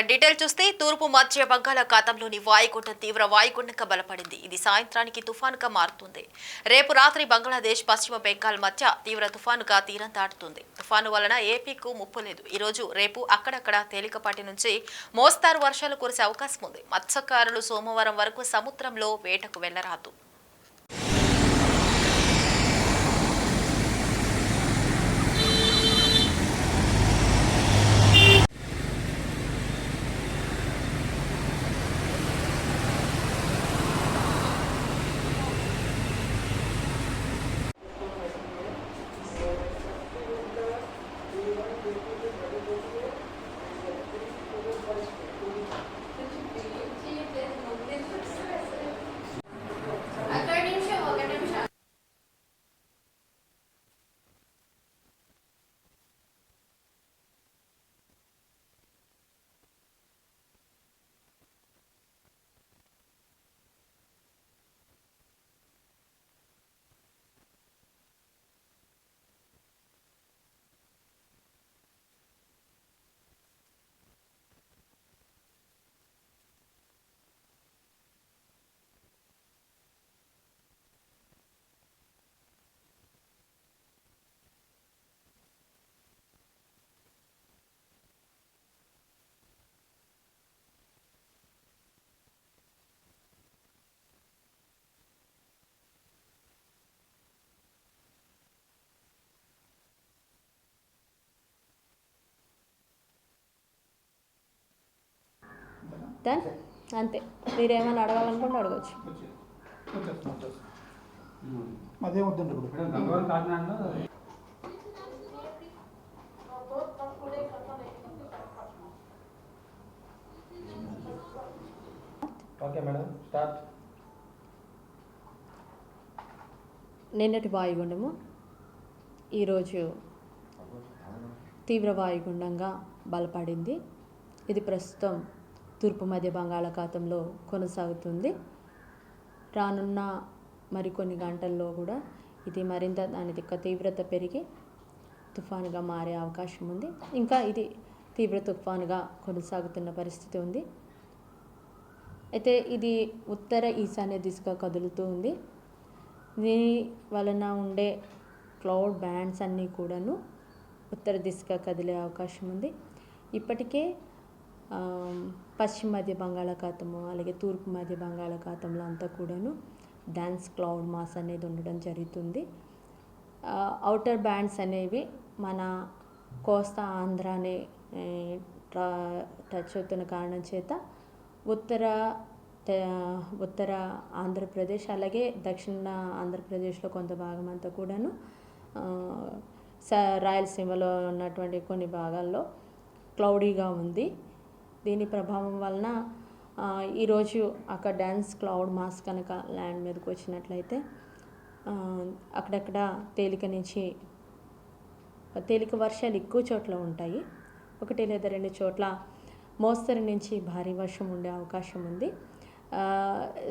Detail చూస్తే తూర్పు మధ్య బంగాళాఖాతంలోని వాయుగుండం తీవ్ర వాయుగుండంగా బలపడింది. ఇది సాయంత్రానికి తుఫానుగా మారుతుంది. రేపు రాత్రి బంగ్లాదేశ్ పశ్చిమ బెంగాల్ మధ్య తీవ్ర తుఫానుగా తీరం దాటుతుంది. తుఫాను వలన ఏపీకు ముప్పు లేదు. ఈ రోజు రేపు అక్కడక్కడ తేలికపాటి నుంచి మోస్తారు వర్షాలు కురిసే అవకాశం ఉంది. మత్స్యకారులు సోమవారం వరకు సముద్రంలో వేటకు వెళ్లరాదు. అంతే, మీరేమైనా అడగాలనుకుంటే అడగచ్చు. అదే వద్దండి ఓకే మేడం, స్టార్ట్. నిన్నటి వాయుగుండము ఈరోజు తీవ్ర వాయుగుండంగా బలపడింది. ఇది ప్రస్తుతం తూర్పు మధ్య బంగాళాఖాతంలో కొనసాగుతుంది. రానున్న మరికొన్ని గంటల్లో కూడా ఇది మరింత దాని తీవ్రత పెరిగి తుఫానుగా మారే అవకాశం ఉంది. ఇంకా ఇది తీవ్ర తుఫానుగా కొనసాగుతున్న పరిస్థితి ఉంది. అయితే ఇది ఉత్తర ఈశాన్య దిశగా కదులుతూ ఉంది. దీని వలన ఉండే క్లౌడ్ బ్యాండ్స్ అన్నీ కూడాను ఉత్తర దిశగా కదిలే అవకాశం ఉంది. ఇప్పటికే పశ్చిమ మధ్య బంగాళాఖాతము అలాగే తూర్పు మధ్య బంగాళాఖాతంలో అంతా కూడాను డాన్స్ క్లౌడ్ మాస్ అనేది ఉండడం జరుగుతుంది. ఔటర్ బ్యాండ్స్ అనేవి మన కోస్తా ఆంధ్రాని టచ్ అవుతున్న కారణం చేత ఉత్తర ఆంధ్రప్రదేశ్ అలాగే దక్షిణ ఆంధ్రప్రదేశ్లో కొంత భాగం అంతా కూడాను రాయలసీమలో ఉన్నటువంటి కొన్ని భాగాల్లో క్లౌడీగా ఉంది. దీని ప్రభావం వలన ఈరోజు అక్కడ డాన్స్ క్లౌడ్ మాస్ కనుక ల్యాండ్ మీదకి వచ్చినట్లయితే అక్కడక్కడ తేలిక వర్షాలు ఎక్కువ చోట్ల ఉంటాయి. 1 లేదా 2 చోట్ల మోస్తరు నుంచి భారీ వర్షం ఉండే అవకాశం ఉంది.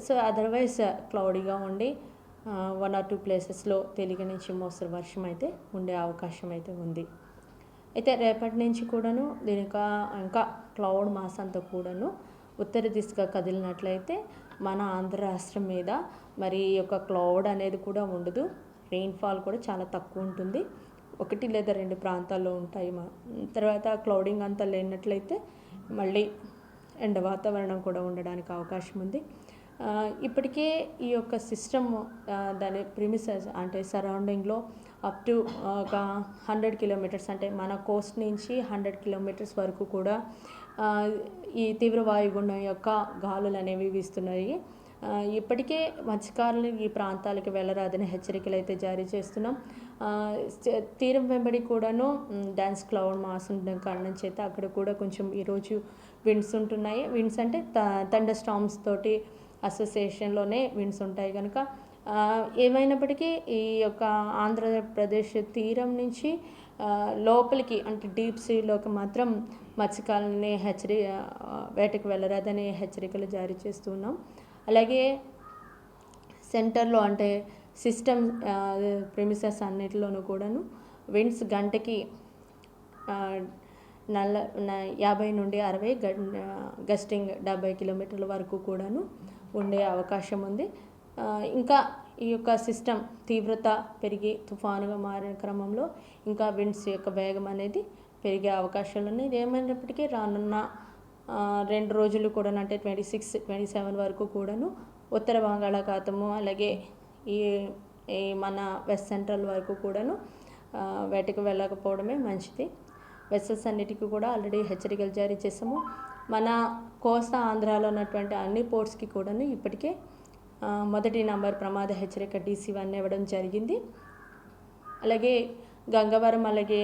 సో అదర్వైజ్ క్లౌడీగా ఉండి 1 or 2 ప్లేసెస్లో తేలిక నుంచి మోస్తరు వర్షం అయితే ఉండే అవకాశం అయితే ఉంది. అయితే రేపటి నుంచి కూడాను దీనికి ఇంకా క్లౌడ్ మాస్ అంతా కూడాను ఉత్తర దిశగా కదిలినట్లయితే మన ఆంధ్ర రాష్ట్రం మీద మరి యొక్క క్లౌడ్ అనేది కూడా ఉండదు. రెయిన్ఫాల్ కూడా చాలా తక్కువ ఉంటుంది. 1 లేదా 2 ప్రాంతాల్లో ఉంటాయి. తర్వాత క్లౌడింగ్ అంతా లేనట్లయితే మళ్ళీ ఎండ వాతావరణం కూడా ఉండడానికి అవకాశం ఉంది. ఇప్పటికే ఈ యొక్క సిస్టమ్ దాని ప్రిమిసెస్ అంటే సరౌండింగ్లో అప్ టు ఒక 100 కిలోమీటర్స్ అంటే మన కోస్ట్ నుంచి 100 కిలోమీటర్స్ వరకు కూడా ఈ తీవ్ర వాయుగుండం యొక్క గాలులు అనేవి వీస్తున్నాయి. ఇప్పటికే మత్స్యకారులు ఈ ప్రాంతాలకు వెళ్ళరాదని హెచ్చరికలు అయితే జారీ చేస్తున్నాం. తీరం వెంబడి కూడాను డాన్స్ క్లౌడ్ మాస్ ఉండడం కారణం చేత అక్కడ కూడా కొంచెం ఈరోజు విండ్స్ ఉంటున్నాయి. విండ్స్ అంటే థండర్ స్టార్మ్స్ తోటి అసోసియేషన్లోనే విండ్స్ ఉంటాయి కనుక ఏమైనప్పటికీ ఈ యొక్క ఆంధ్రప్రదేశ్ తీరం నుంచి లోపలికి అంటే డీప్ సీలోకి మాత్రం మత్స్యకారులని వేటకు వెళ్ళరాదని హెచ్చరికలు జారీ చేస్తున్నాం. అలాగే సెంటర్లో అంటే సిస్టమ్ ప్రెమిసెస్ అన్నిటిలోనూ కూడాను విండ్స్ గంటకి 50 నుండి 60 గస్టింగ్ 70 కిలోమీటర్ల వరకు కూడాను ఉండే అవకాశం ఉంది. ఇంకా ఈ యొక్క సిస్టమ్ తీవ్రత పెరిగి తుఫానుగా మారిన క్రమంలో ఇంకా విండ్స్ యొక్క వేగం అనేది పెరిగే అవకాశాలు ఉన్నాయి. ఇది ఏమైనప్పటికీ రానున్న 2 రోజులు కూడా అంటే 26, 27 వరకు కూడాను ఉత్తర బంగాళాఖాతము అలాగే ఈ ఈ మన వెస్ట్ సెంట్రల్ వరకు కూడాను వేటకు వెళ్ళకపోవడమే మంచిది. వెసెల్స్ అన్నిటికీ కూడా ఆల్రెడీ హెచ్చరికలు జారీ చేసాము. మన కోస్తా ఆంధ్రాలో ఉన్నటువంటి అన్ని పోర్ట్స్కి కూడాను ఇప్పటికే మొదటి నంబర్ ప్రమాద హెచ్చరిక DC1 ఇవ్వడం జరిగింది. అలాగే గంగవరం అలాగే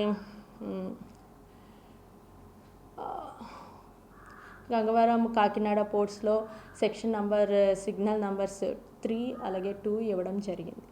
గంగవరం కాకినాడ పోర్ట్స్లో సెక్షన్ నంబర్ సిగ్నల్ నంబర్స్ 3 అలాగే 2 ఇవ్వడం జరిగింది.